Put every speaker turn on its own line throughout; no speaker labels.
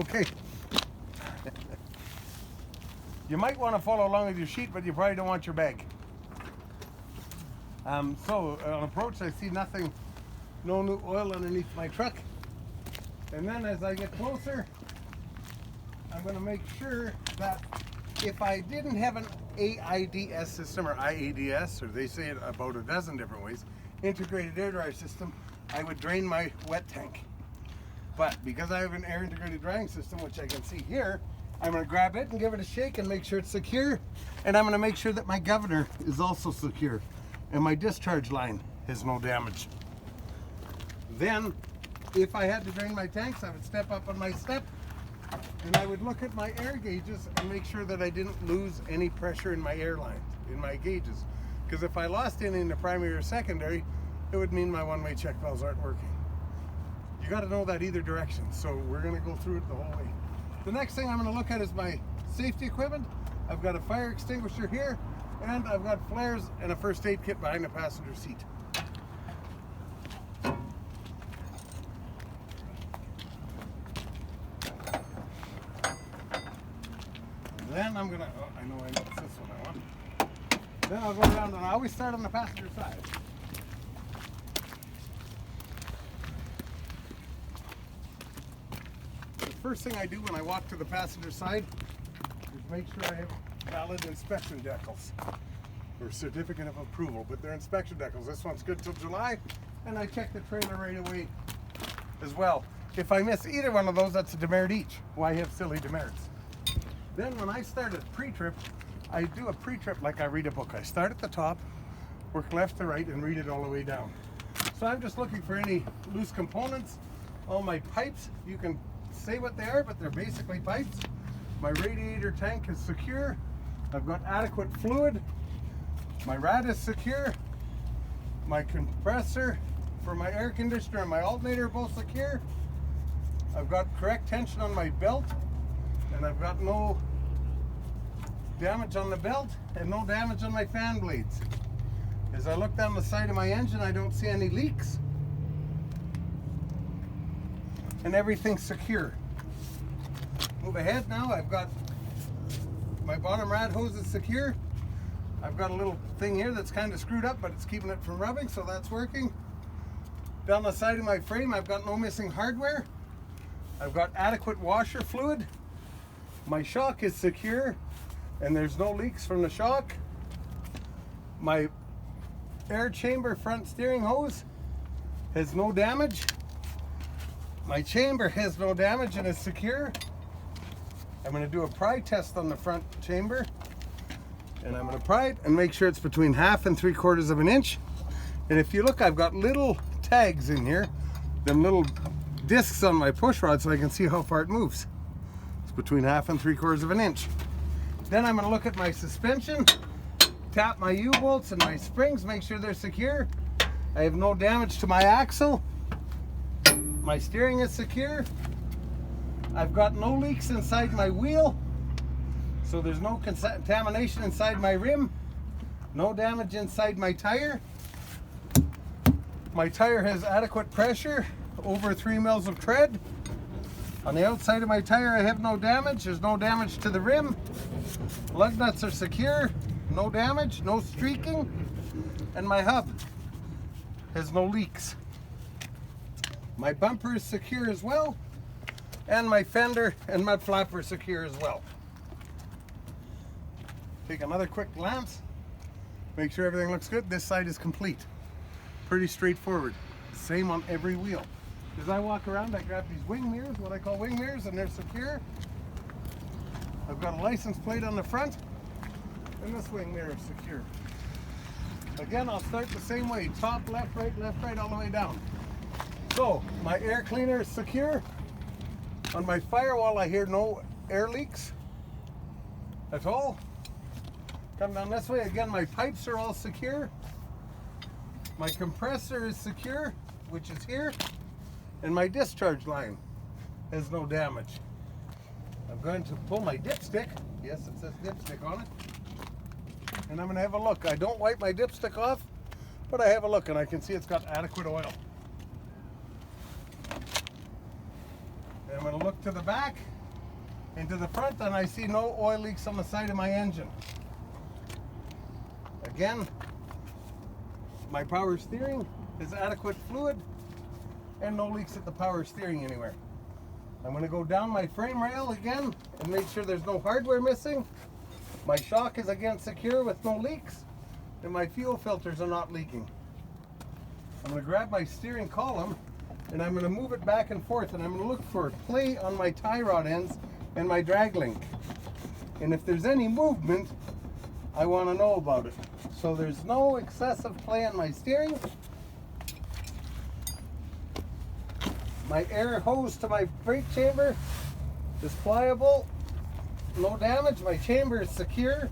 Okay. You might want to follow along with your sheet, but you probably don't want your bag. So on approach, I see nothing, no new oil underneath my truck. And then as I get closer, I'm going to make sure that if I didn't have an AIDS system or IADS, or they say it about a dozen different ways, integrated air dryer system, I would drain my wet tank. But because I have an air integrated drying system, which I can see here, I'm going to grab it and give it a shake and make sure it's secure. And I'm going to make sure that my governor is also secure and my discharge line has no damage. Then, if I had to drain my tanks, I would step up on my step and I would look at my air gauges and make sure that I didn't lose any pressure in my air lines, in my gauges. Because if I lost any in the primary or secondary, it would mean my one-way check valves aren't working. You got to know that either direction, so we're going to go through it the whole way. The next thing I'm going to look at is my safety equipment. I've got a fire extinguisher here, and I've got flares and a first aid kit behind the passenger seat. Then I'm gonna, I know it's this one I want. Then I'll go around and I always start on the passenger side. The first thing I do when I walk to the passenger side is make sure I have valid inspection decals or certificate of approval, but they're inspection decals. This one's good till July, and I check the trailer right away as well. If I miss either one of those, that's a demerit each. Why have silly demerits? Then when I start at pre-trip, I do a pre-trip like I read a book. I start at the top, work left to right, and read it all the way down. So I'm just looking for any loose components. All my pipes, you can say what they are, but they're basically pipes. My radiator tank is secure. I've got adequate fluid. My rad is secure. My compressor for my air conditioner and my alternator are both secure. I've got correct tension on my belt. And I've got no damage on the belt and no damage on my fan blades. As I look down the side of my engine, I don't see any leaks. And everything's secure. Move ahead now. I've got my bottom rad hose is secure. I've got a little thing here that's kind of screwed up, but it's keeping it from rubbing, so that's working. Down the side of my frame, I've got no missing hardware. I've got adequate washer fluid. My shock is secure and there's no leaks from the shock. My air chamber front steering hose has no damage. My chamber has no damage and is secure. I'm going to do a pry test on the front chamber, and I'm going to pry it and make sure it's between 1/2 and 3/4 of an inch. And if you look, I've got little tags in here, them little discs on my push rod, so I can see how far it moves. Between 1/2 and 3/4 of an inch. Then I'm going to look at my suspension, tap my U-bolts and my springs, make sure they're secure. I have no damage to my axle. My steering is secure. I've got no leaks inside my wheel, so there's no contamination inside my rim. No damage inside my tire. My tire has adequate pressure, over 3 mils of tread. On the outside of my tire, I have no damage. There's no damage to the rim. Lug nuts are secure. No damage, no streaking. And my hub has no leaks. My bumper is secure as well. And my fender and mud flap are secure as well. Take another quick glance. Make sure everything looks good. This side is complete. Pretty straightforward. Same on every wheel. As I walk around, I grab these wing mirrors, what I call wing mirrors, and they're secure. I've got a license plate on the front, and this wing mirror is secure. Again, I'll start the same way, top, left, right, all the way down. So, my air cleaner is secure. On my firewall, I hear no air leaks at all. Come down this way, again, my pipes are all secure. My compressor is secure, which is here. And my discharge line has no damage. I'm going to pull my dipstick. Yes, it says dipstick on it. And I'm going to have a look. I don't wipe my dipstick off, but I have a look and I can see it's got adequate oil. And I'm going to look to the back and to the front, and I see no oil leaks on the side of my engine. Again, my power steering is adequate fluid and no leaks at the power steering anywhere. I'm going to go down my frame rail again and make sure there's no hardware missing. My shock is again secure with no leaks, and my fuel filters are not leaking. I'm going to grab my steering column and I'm going to move it back and forth, and I'm going to look for play on my tie rod ends and my drag link. And if there's any movement, I want to know about it. So there's no excessive play on my steering. My air hose to my brake chamber is pliable, no damage. My chamber is secure.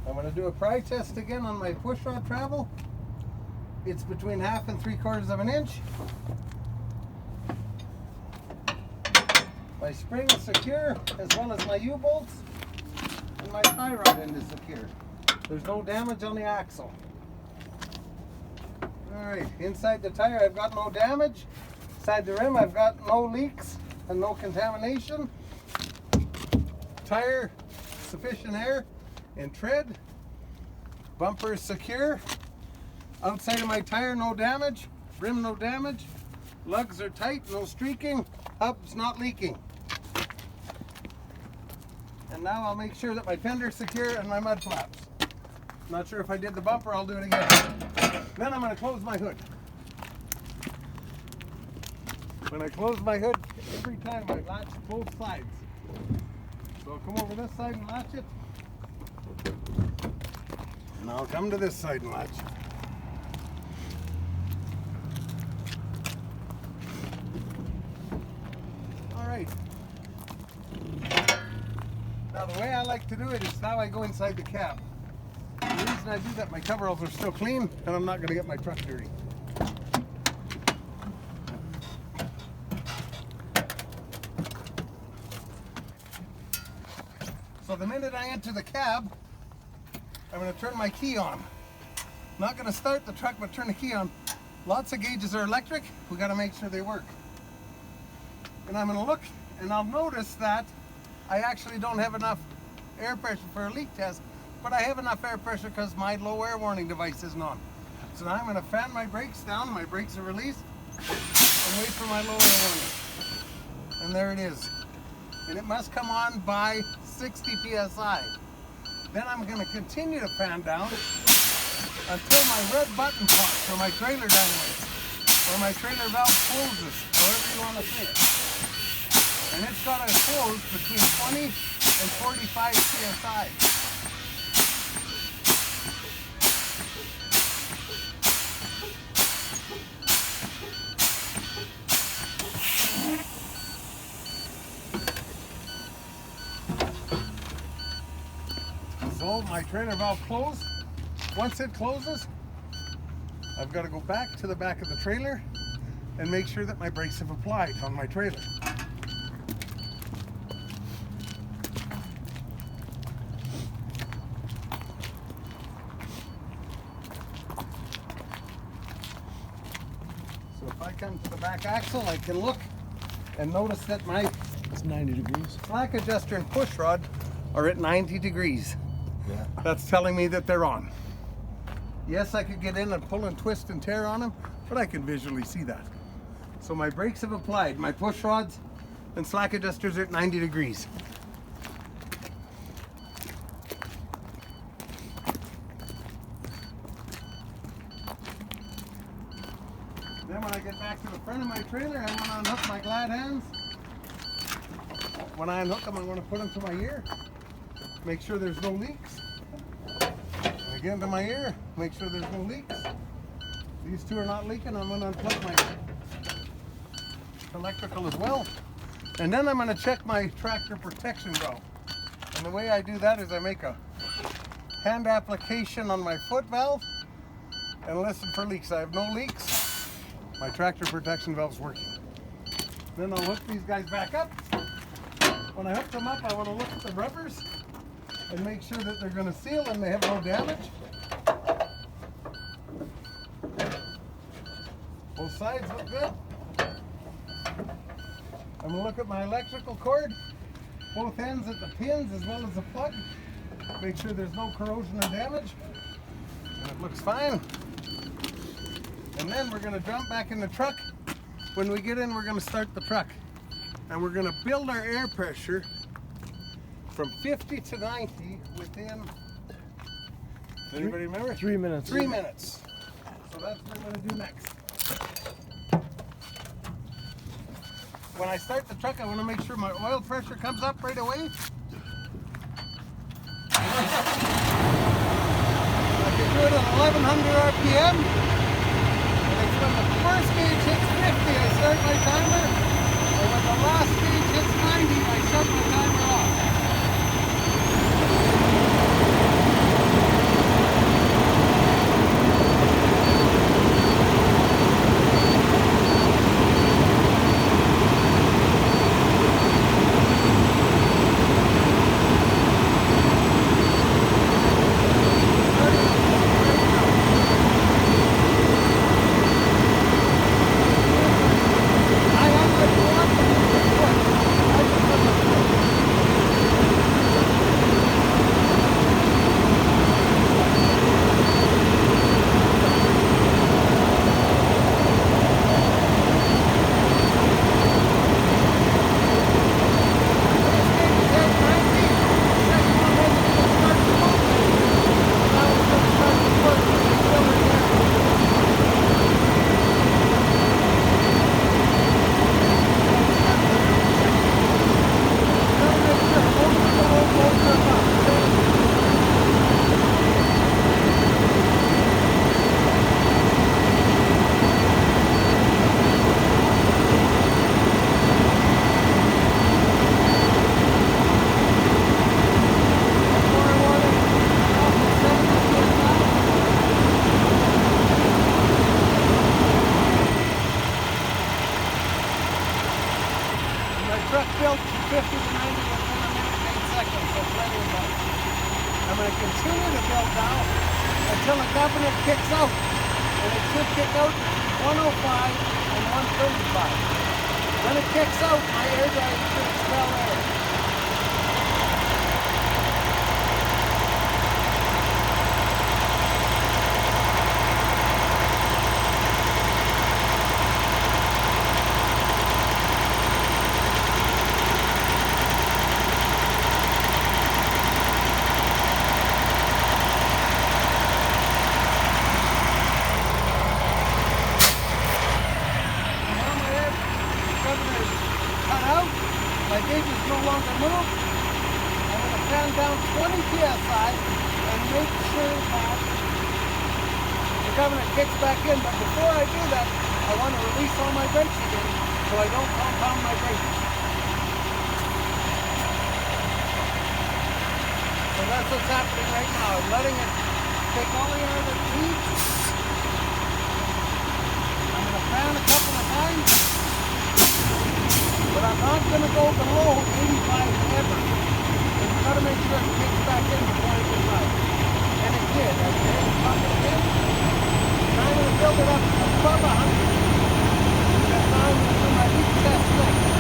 I'm going to do a pry test again on my push rod travel. It's between 1/2 and 3/4 of an inch. My spring is secure, as well as my U-bolts, and my tie rod end is secure. There's no damage on the axle. Alright, inside the tire I've got no damage. Inside the rim I've got no leaks and no contamination. Tire, sufficient air and tread. Bumper is secure. Outside of my tire, no damage. Rim, no damage. Lugs are tight, no streaking. Hub's not leaking. And now I'll make sure that my fender's secure and my mud flaps. Not sure if I did the bumper, I'll do it again. Then I'm going to close my hood. When I close my hood, every time I latch both sides. So I'll come over this side and latch it. And I'll come to this side and latch it. Alright. Now the way I like to do it is now I go inside the cab. The reason I do that, my coveralls are still clean and I'm not going to get my truck dirty. So the minute I enter the cab, I'm going to turn my key on. I'm not going to start the truck, but turn the key on. Lots of gauges are electric. We got to make sure they work. And I'm going to look, and I'll notice that I actually don't have enough air pressure for a leak test, but I have enough air pressure because my low air warning device isn't on. So now I'm going to fan my brakes down. My brakes are released, and wait for my low air warning. And there it is. And it must come on by 60 psi. Then I'm going to continue to fan down until my red button pops, or my trailer dynamite, or my trailer valve closes, however you want to say it. And it's got to close between 20 and 45 psi. So my trailer valve closed. Once it closes, I've got to go back to the back of the trailer and make sure that my brakes have applied on my trailer. So if I come to the back axle, I can look and notice that my
It's 90 degrees.
slack adjuster and push rod are at 90 degrees.
Yeah.
That's telling me that they're on. Yes, I could get in and pull and twist and tear on them, but I can visually see that. So my brakes have applied. My push rods and slack adjusters are at 90 degrees. Then when I get back to the front of my trailer, I'm going to unhook my glad hands. When I unhook them, I'm going to put them to my ear. Make sure there's no leaks. And again to my ear, make sure there's no leaks. These two are not leaking. I'm going to unplug my electrical as well. And then I'm going to check my tractor protection valve. And the way I do that is I make a hand application on my foot valve and listen for leaks. I have no leaks. My tractor protection valve is working. Then I'll hook these guys back up. When I hook them up, I want to look at the rubbers and make sure that they're going to seal and they have no damage. Both sides look good. I'm going to look at my electrical cord, both ends at the pins as well as the plug. Make sure there's no corrosion or damage. And it looks fine. And then we're going to jump back in the truck. When we get in, we're going to start the truck. And we're going to build our air pressure from 50 to 90 within, does anybody remember?
3 minutes.
3 minutes. So that's what I'm going to do next. When I start the truck, I want to make sure my oil pressure comes up right away. I can do it at 1100 RPM. And it's when the first gauge hits 50, I start my timer. And when the last gauge hits 90, I shut my timer off. Truck built 50 to 90 within a minute and 8 seconds, so plenty of time. I'm going to continue to build now until the governor kicks out. And it should kick out 105 and 135. When it kicks out, my air dryer should expel air. My gauges no longer move. I'm going to fan down 20 psi and make sure that the governor kicks back in. But before I do that, I want to release all my brakes again so I don't compound my brakes. So that's what's happening right now. I'm letting it take all the air that it needs. I'm going to fan a couple of times. But I'm not going to go below 85 ever. I've got to make sure it kicks back in before it gets out. And it did. As the air popped in, I'm going to build it up above 100. And now I'm going to do my heat test next.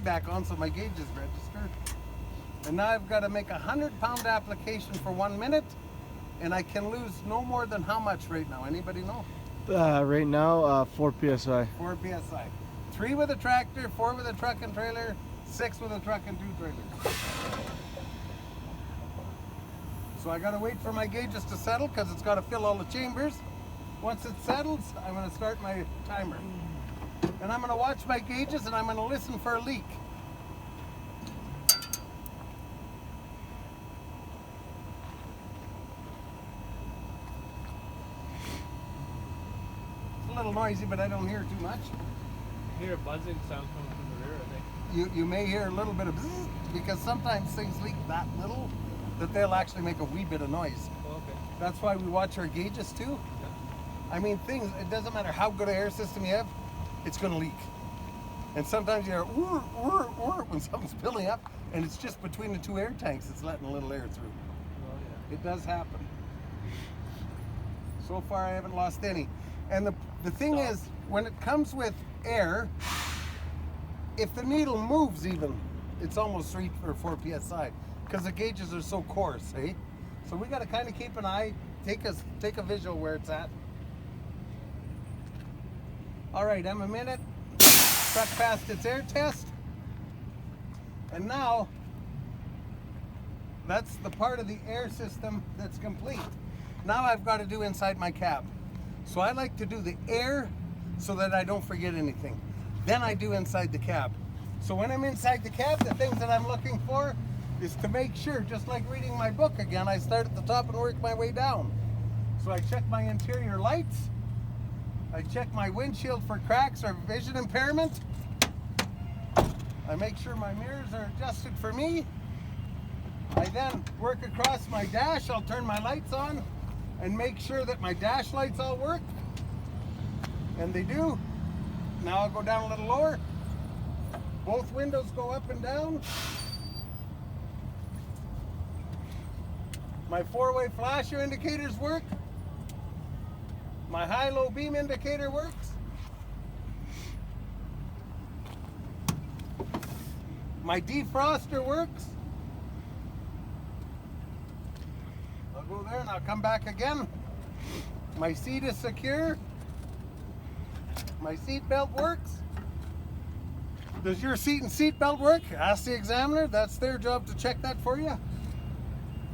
Back on so my gauge is registered. And now I've got to make a 100-pound application for 1 minute, and I can lose no more than how much right now? Anybody know?
Right now, 4 psi.
4 psi. 3 with a tractor, 4 with a truck and trailer, 6 with a truck and 2 trailers. So I gotta wait for my gauges to settle because it's gotta fill all the chambers. Once it settles, I'm gonna start my timer. And I'm gonna watch my gauges and I'm gonna listen for a leak. It's a little noisy, but I don't hear too much.
I hear a buzzing sound coming from the rear, I think.
You may hear a little bit of bzzz, because sometimes things leak that little that they'll actually make a wee bit of noise.
Oh, okay.
That's why we watch our gauges too.
Yeah.
I mean, it doesn't matter how good an air system you have, it's going to leak. And sometimes you hear whir, whir, whir when something's filling up, and it's just between the 2 air tanks it's letting a little air through.
Oh, yeah.
It does happen. So far I haven't lost any. And the thing is, when it comes with air, if the needle moves even, it's almost 3 or 4 psi because the gauges are so coarse, eh? So we got to kind of keep an eye, take a visual where it's at. All right, I'm a minute. Truck passed its air test. And now, that's the part of the air system that's complete. Now I've got to do inside my cab. So I like to do the air so that I don't forget anything. Then I do inside the cab. So when I'm inside the cab, the things that I'm looking for is to make sure, just like reading my book again, I start at the top and work my way down. So I check my interior lights. I check my windshield for cracks or vision impairment. I make sure my mirrors are adjusted for me. I then work across my dash. I'll turn my lights on and make sure that my dash lights all work. And they do. Now I'll go down a little lower. Both windows go up and down. My 4-way flasher indicators work. My high-low beam indicator works. My defroster works. I'll go there and I'll come back again. My seat is secure. My seat belt works. Does your seat and seat belt work? Ask the examiner. That's their job to check that for you.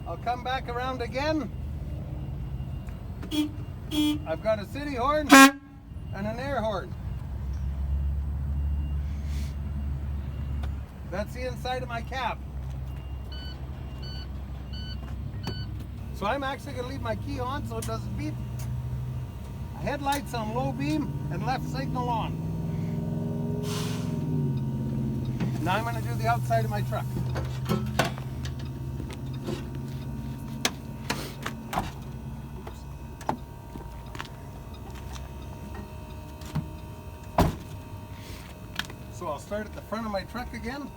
I'll come back around again. I've got a city horn and an air horn. That's the inside of my cab. So I'm actually going to leave my key on so it doesn't beep. Headlights on low beam and left signal on. Now I'm going to do the outside of my truck. So I'll start at the front of my truck again.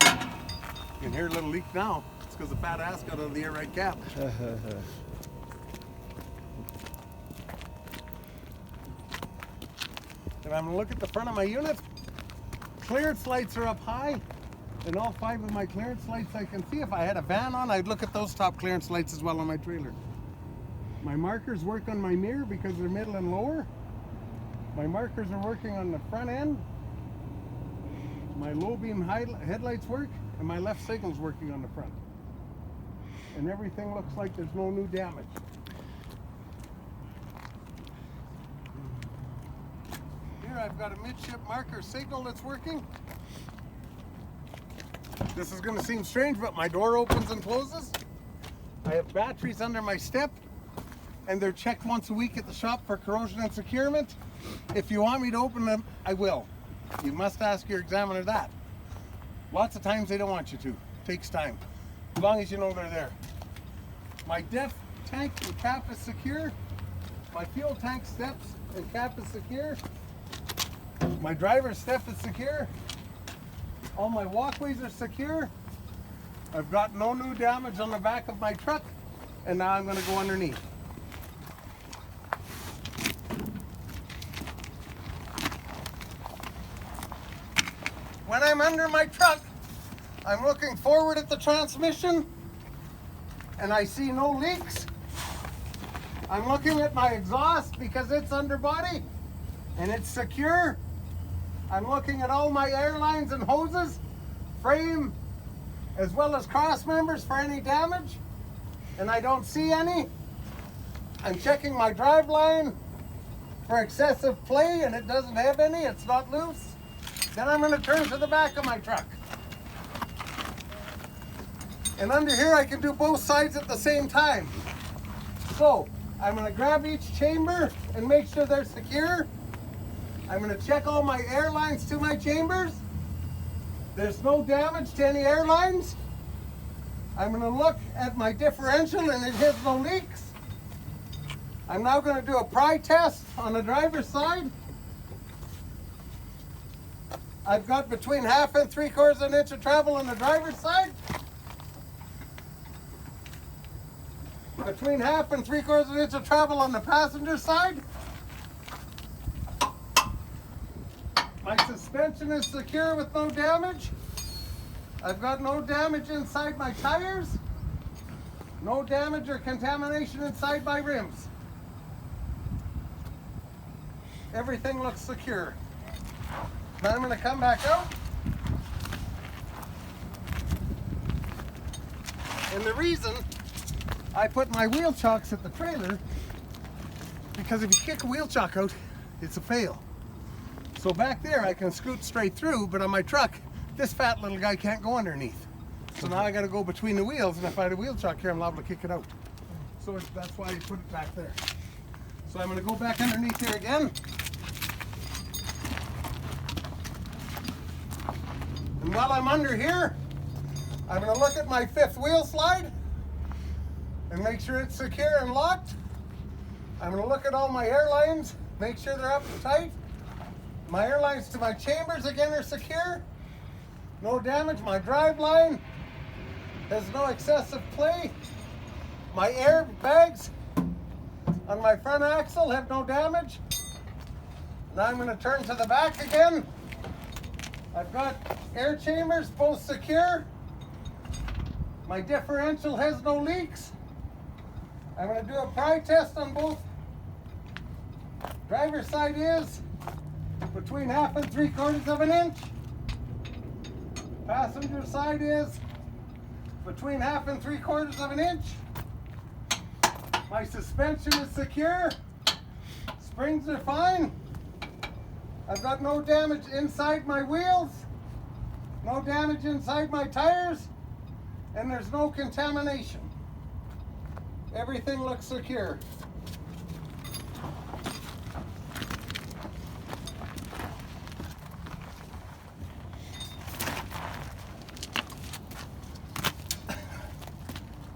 You can hear a little leak now. It's because the fat ass got out of the air right cap. And I'm going to look at the front of my unit. Clearance lights are up high. And all 5 of my clearance lights I can see. If I had a van on, I'd look at those top clearance lights as well on my trailer. My markers work on my mirror because they're middle and lower. My markers are working on the front end. My low beam headlights work, and my left signal's working on the front. And everything looks like there's no new damage. Here I've got a midship marker signal that's working. This is going to seem strange, but my door opens and closes. I have batteries under my step, and they're checked once a week at the shop for corrosion and securement. If you want me to open them, I will. You must ask your examiner that. Lots of times they don't want you to. It takes time. As long as you know they're there. My def tank and cap is secure. My fuel tank steps and cap is secure. My driver's step is secure. All my walkways are secure. I've got no new damage on the back of my truck. And now I'm going to go underneath. When I'm under my truck, I'm looking forward at the transmission and I see no leaks. I'm looking at my exhaust because it's underbody and it's secure. I'm looking at all my air lines and hoses, frame, as well as cross members for any damage, and I don't see any. I'm checking my drive line for excessive play, and it doesn't have any, it's not loose. Then I'm going to turn to the back of my truck. And under here I can do both sides at the same time. So I'm going to grab each chamber and make sure they're secure. I'm going to check all my air lines to my chambers. There's no damage to any air lines. I'm going to look at my differential and it has no leaks. I'm now going to do a pry test on the driver's side. I've got between 1/2 and 3/4 of an inch of travel on the driver's side. Between 1/2 and 3/4 of an inch of travel on the passenger side. My suspension is secure with no damage. I've got no damage inside my tires. No damage or contamination inside my rims. Everything looks secure. Now I'm going to come back out. And the reason I put my wheel chocks at the trailer, because if you kick a wheel chock out, it's a fail. So back there I can scoot straight through, but on my truck, this fat little guy can't go underneath. So now I got to go between the wheels, and if I had a wheel chock here, I'm liable to kick it out. So that's why you put it back there. So I'm going to go back underneath here again. And while I'm under here, I'm going to look at my 5th wheel slide and make sure it's secure and locked. I'm going to look at all my air lines, make sure they're up and tight. My air lines to my chambers again are secure. No damage. My drive line has no excessive play. My air bags on my front axle have no damage. Now I'm going to turn to the back again. I've got air chambers both secure. My differential has no leaks. I'm going to do a pry test on both. Driver's side is between 1/2 and 3/4 of an inch. Passenger side is between 1/2 and 3/4 of an inch. My suspension is secure. Springs are fine. I've got no damage inside my wheels, no damage inside my tires, and there's no contamination. Everything looks secure.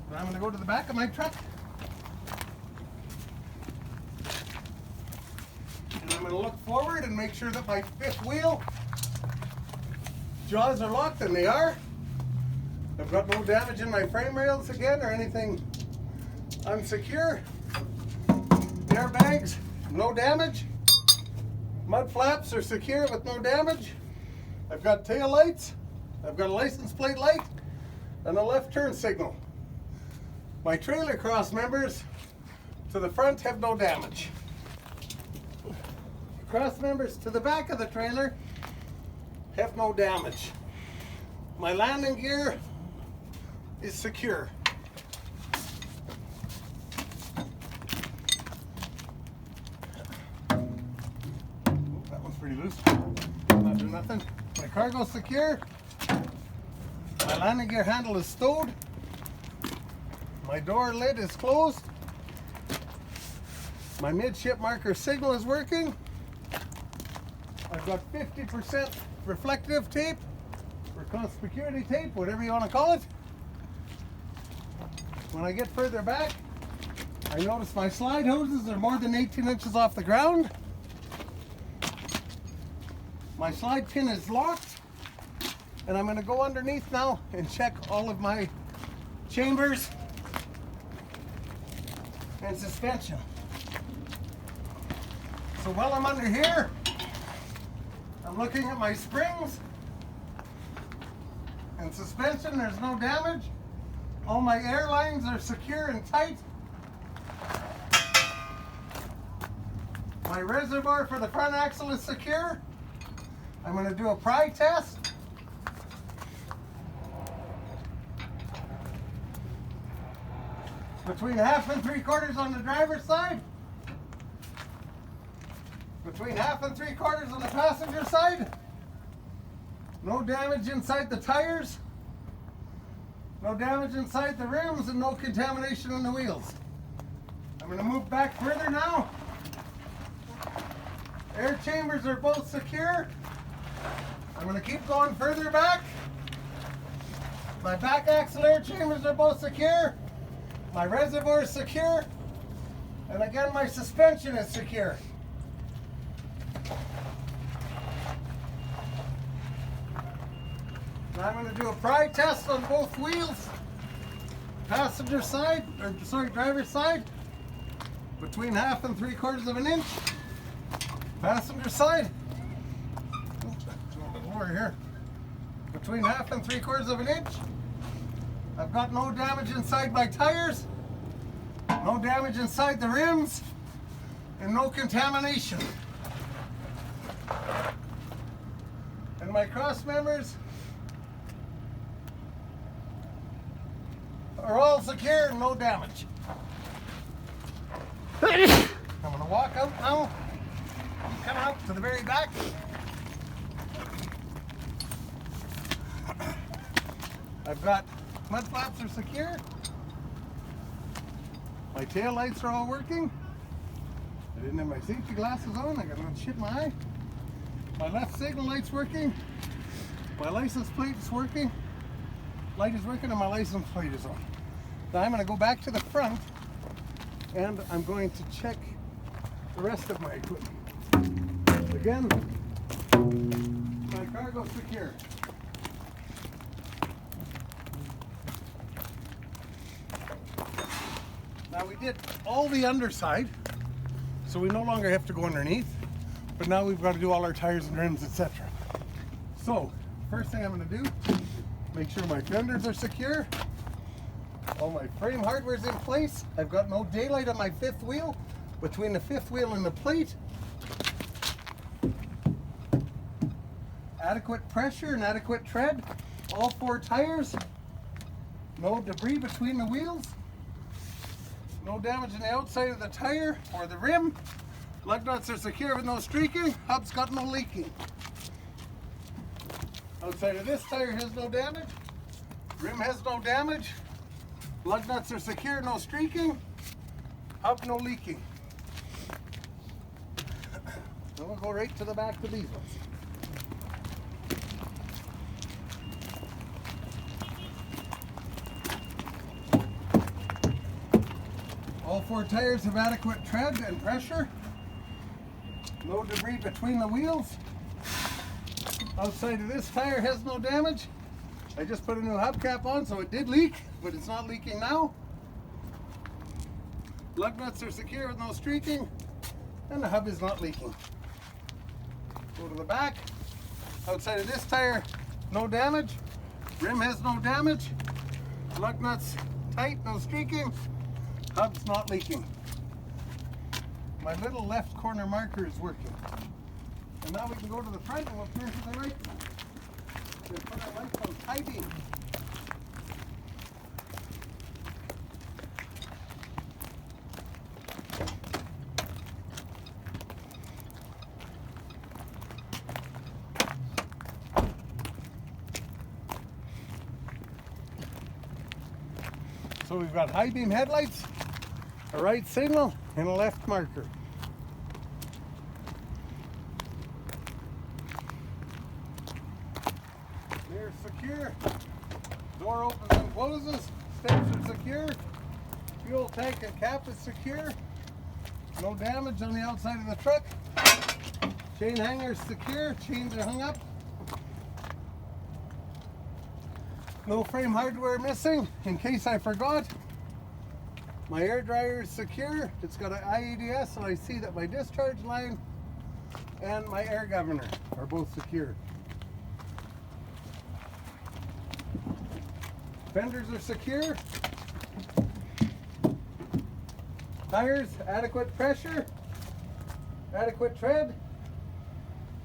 Now I'm going to go to the back of my truck. And I'm going to look forward and make sure that my 5th wheel jaws are locked, and they are. I've got no damage in my frame rails again or anything unsecure. Airbags, no damage. Mud flaps are secure with no damage. I've got tail lights. I've got a license plate light and a left turn signal. My trailer cross members to the front have no damage. Cross members to the back of the trailer have no damage. My landing gear is secure. That one's pretty loose. Not doing nothing. My cargo's secure. My landing gear handle is stowed. My door lid is closed. My midship marker signal is working. I've got 50% reflective tape, or conspicuity tape, whatever you want to call it. When I get further back, I notice my slide hoses are more than 18 inches off the ground. My slide pin is locked, and I'm going to go underneath now and check all of my chambers and suspension. So while I'm under here, I'm looking at my springs and suspension. There's no damage. All my air lines are secure and tight. My reservoir for the front axle is secure. I'm going to do a pry test. Between 1/2 and 3/4 on the driver's side. Between 1/2 and 3/4 on the passenger side. No damage inside the tires. No damage inside the rims and no contamination on the wheels. I'm going to move back further now. Air chambers are both secure. I'm going to keep going further back. My back axle air chambers are both secure. My reservoir is secure. And again, my suspension is secure. Now I'm going to do a pry test on both wheels. Passenger side, or sorry, driver's side. Between 1/2 and 3/4 of an inch. Passenger side. A little bit lower here. Between 1/2 and 3/4 of an inch. I've got no damage inside my tires. No damage inside the rims. And no contamination. And my cross members are all secure and no damage. I'm going to walk out now. I'm coming up to the very back. I've got mud flaps are secure. My tail lights are all working. I didn't have my safety glasses on. I got a little shit in my eye. My left signal light's working. My license plate is working. Light is working and my license plate is on. Now I'm going to go back to the front and I'm going to check the rest of my equipment. Again, my cargo's secure. Now we did all the underside, so we no longer have to go underneath, but now we've got to do all our tires and rims, etc. So, first thing I'm going to do, make sure my fenders are secure. All my frame hardware is in place. I've got no daylight on my fifth wheel. Between the fifth wheel and the plate. Adequate pressure and adequate tread. All 4 tires. No debris between the wheels. No damage on the outside of the tire or the rim. Lug nuts are secure with no streaking. Hub's got no leaking. Outside of this tire has no damage. Rim has no damage. Lug nuts are secure, no streaking. Hub no leaking. Then we'll go right to the back of these ones. All 4 tires have adequate tread and pressure. No debris between the wheels. Outside of this tire has no damage. I just put a new hubcap on, so it did leak, but it's not leaking now. Lug nuts are secure with no streaking, and the hub is not leaking. Go to the back. Outside of this tire, no damage. Rim has no damage. Lug nuts tight, no streaking. Hub's not leaking. My little left corner marker is working. And now we can go to the front and we'll turn to the right. We'll put our lights on high beam. So we've got high beam headlights, a right signal, and a left marker. They're secure. Door opens and closes. Steps are secure. Fuel tank and cap is secure. No damage on the outside of the truck. Chain hanger is secure. Chains are hung up. No frame hardware missing. In case I forgot, my air dryer is secure. It's got an IEDS, so I see that my discharge line and my air governor are both secure. Fenders are secure. Tires, adequate pressure. Adequate tread.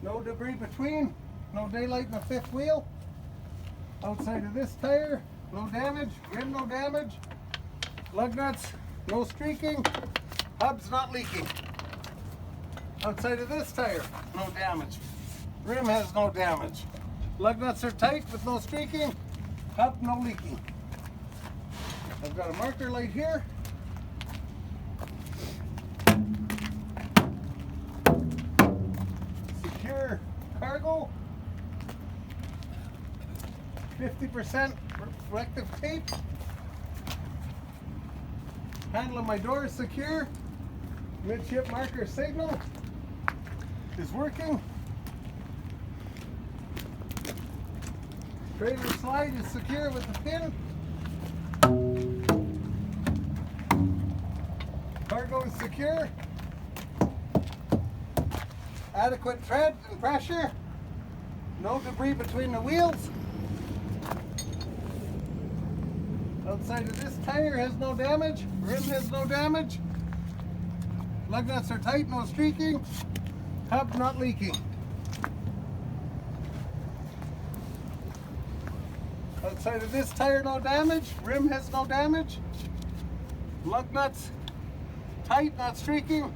No debris between. No daylight in the fifth wheel. Outside of this tire, no damage. Rim, no damage. Lug nuts, no streaking. Hub's not leaking. Outside of this tire, no damage. Rim has no damage. Lug nuts are tight with no streaking. Hub, no leaking. I've got a marker light here. Secure cargo. 50% reflective tape. Handle of my door is secure. Midship marker signal is working. Trailer slide is secure with the pin. Cargo is secure. Adequate tread and pressure. No debris between the wheels. Outside of this tire has no damage. Rim has no damage. Lug nuts are tight, no streaking. Hub not leaking. Outside of this tire, no damage. Rim has no damage. Lug nuts tight, not streaking.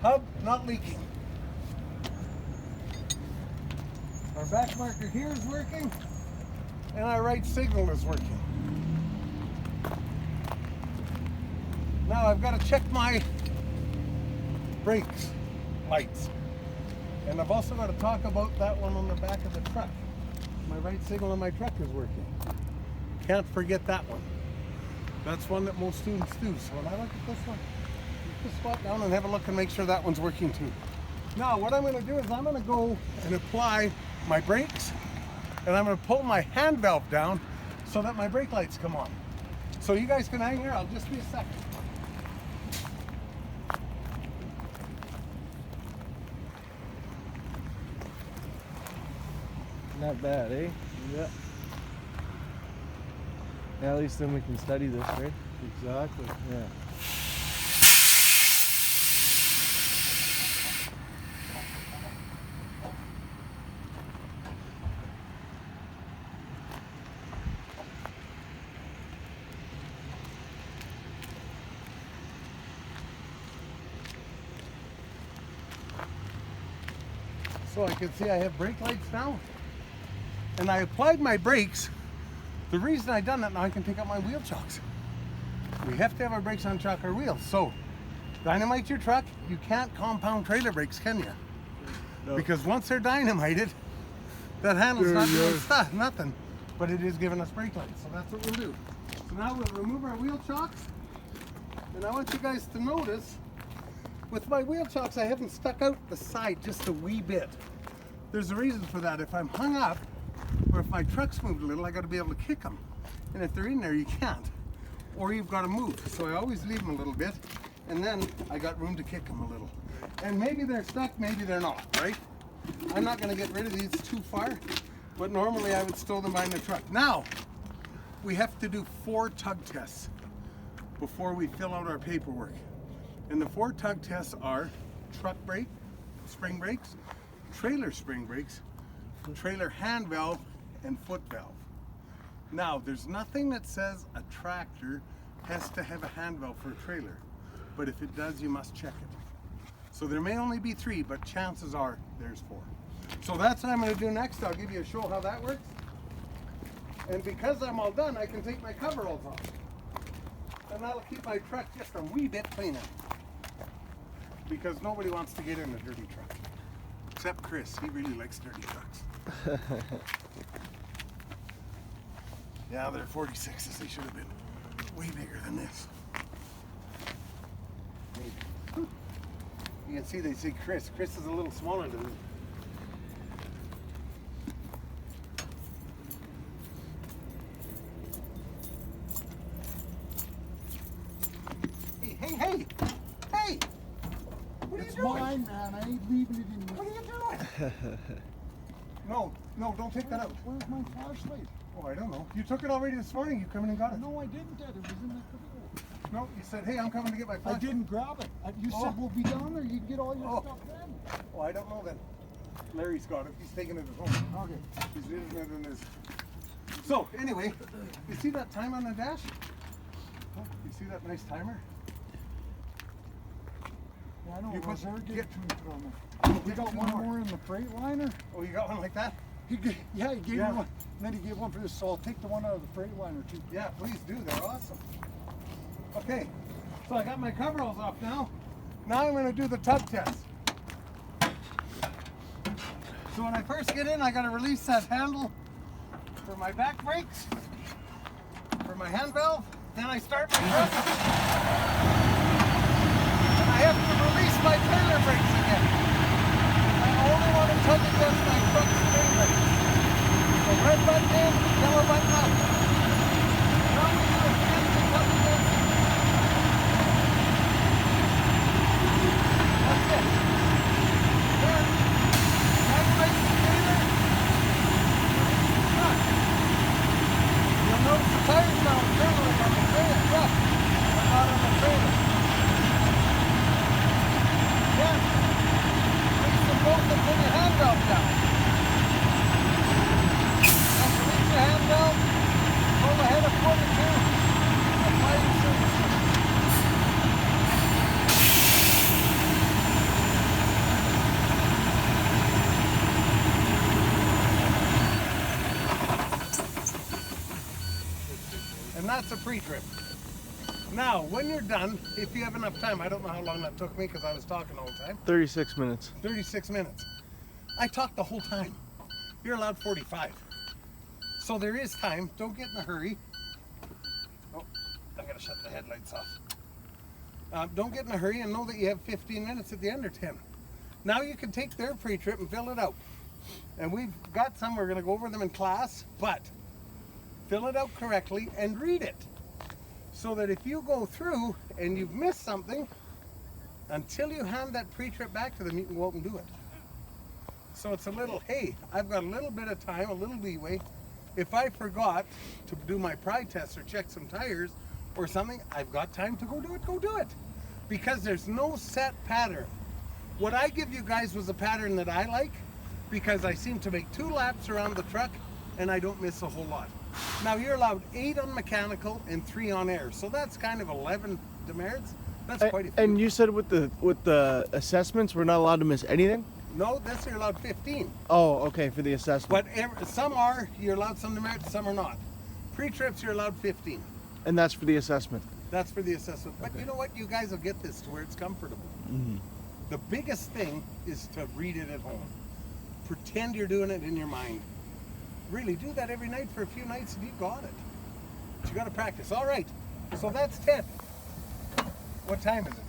Hub not leaking. Our back marker here is working, and our right signal is working. Now I've got to check my brakes lights, and I've also got to talk about that one on the back of the truck. My right signal on my truck is working. Can't forget that one. That's one that most students do. So when I look at this one, just squat down and have a look and make sure that one's working too. Now what I'm going to do is I'm going to go and apply my brakes, and I'm going to pull my hand valve down so that my brake lights come on. So you guys can hang here. I'll just be a second.
Not bad, eh?
Yeah.
Yeah, at least then we can study this, right?
Exactly.
Yeah.
So I can see I have brake lights now. And I applied my brakes. The reason I done that, now I can take out my wheel chocks. We have to have our brakes on chock or wheels. So, dynamite your truck, you can't compound trailer brakes, can you?
No.
Because once they're dynamited, that handle's not doing stuff, nothing. But it is giving us brake lights, so that's what we'll do. So now we'll remove our wheel chocks. And I want you guys to notice, with my wheel chocks, I haven't stuck out the side just a wee bit. There's a reason for that. If I'm hung up, or if my truck's moved a little, I got to be able to kick them. And if they're in there, you can't. Or you've got to move. So I always leave them a little bit, and then I got room to kick them a little. And maybe they're stuck, maybe they're not, right? I'm not going to get rid of these too far, but normally I would stow them behind the truck. Now, we have to do 4 tug tests before we fill out our paperwork. And the 4 tug tests are truck brake, spring brakes, trailer spring brakes, trailer hand valve, and foot valve. Now, there's nothing that says a tractor has to have a hand valve for a trailer, but if it does, you must check it. So there may only be 3, but chances are there's 4. So that's what I'm going to do next. I'll give you a show how that works. And because I'm all done, I can take my coveralls off. And that'll keep my truck just a wee bit cleaner. Because nobody wants to get in a dirty truck. Except Chris, he really likes dirty trucks. Yeah, they're 46s. They should have been way bigger than this. Maybe. You can see they say Chris. Chris is a little smaller than me. Hey! What are you doing?
Mine, man. I ain't leaving it in.
What are you doing? No, don't take that out.
Where's my flashlight?
Oh, I don't know. You took it already this morning. You come in and got it.
No, I didn't, Dad. It was in that cupboard.
No, you said, hey, I'm coming to get my
I
flash.
didn't grab it. You
Oh.
said we'll be down there. You can get all your
Oh.
stuff then.
Oh, I don't know then. Larry's got it. He's taking it at home.
Okay.
He's using it in his. So, anyway, you see that time on the dash? Oh, you see that nice timer?
Yeah, I know.
You put-
Roger gave
get-
it to me from me. We
get
got
two
one
more.
more in the Freightliner.
Oh, you got one like that?
He gave me
Yeah.
one. And then he gave one for this, so I'll take the one out of the Freightliner too.
Yeah, please do. They're awesome. Okay, so I got my coveralls off now. Now I'm going to do the tug test. So when I first get in, I got to release that handle for my back brakes, for my hand valve. Then I start my truck. And I have to release my trailer brakes again. I only want to tug against my truck's train brakes. So red button in, yellow button up. Now we do a chance to tug against it. That's it. Then, activate the trailer. Release the truck. You'll notice the tires now are turning on the trailer truck, but not on the trailer. Then, release them both and pull your hand valve down. Then release your hand valve, pull the head of 42, apply your service. And that's a pre-trip. Now, when you're done, if you have enough time, I don't know how long that took me because I was talking the whole time.
36 minutes.
36 minutes. I talked the whole time. You're allowed 45. So there is time. Don't get in a hurry. Oh, I gotta shut the headlights off. Don't get in a hurry and know that you have 15 minutes at the end or 10. Now you can take their pre-trip and fill it out. And we've got some, we're gonna go over them in class, but fill it out correctly and read it. So that if you go through and you've missed something, until you hand that pre-trip back to them, you can go out and do it. So it's a little, hey, I've got a little bit of time, a little leeway. If I forgot to do my pride test or check some tires or something, I've got time to go do it. Because there's no set pattern. What I give you guys was a pattern that I like because I seem to make 2 laps around the truck and I don't miss a whole lot. Now you're allowed 8 on mechanical and 3 on air. So that's kind of 11 demerits. That's quite a few.
And you said with the assessments, we're not allowed to miss anything?
No, this you're allowed 15.
Oh, okay, for the assessment.
But some are, you're allowed some demerits, some are not. Pre-trips, you're allowed 15.
And that's for the assessment.
That's for the assessment. But you know what? You guys will get this to where it's comfortable.
Mm-hmm.
The biggest thing is to read it at home. Pretend you're doing it in your mind. Really, do that every night for a few nights and you got it. But you got to practice. All right. So that's 10. What time is it?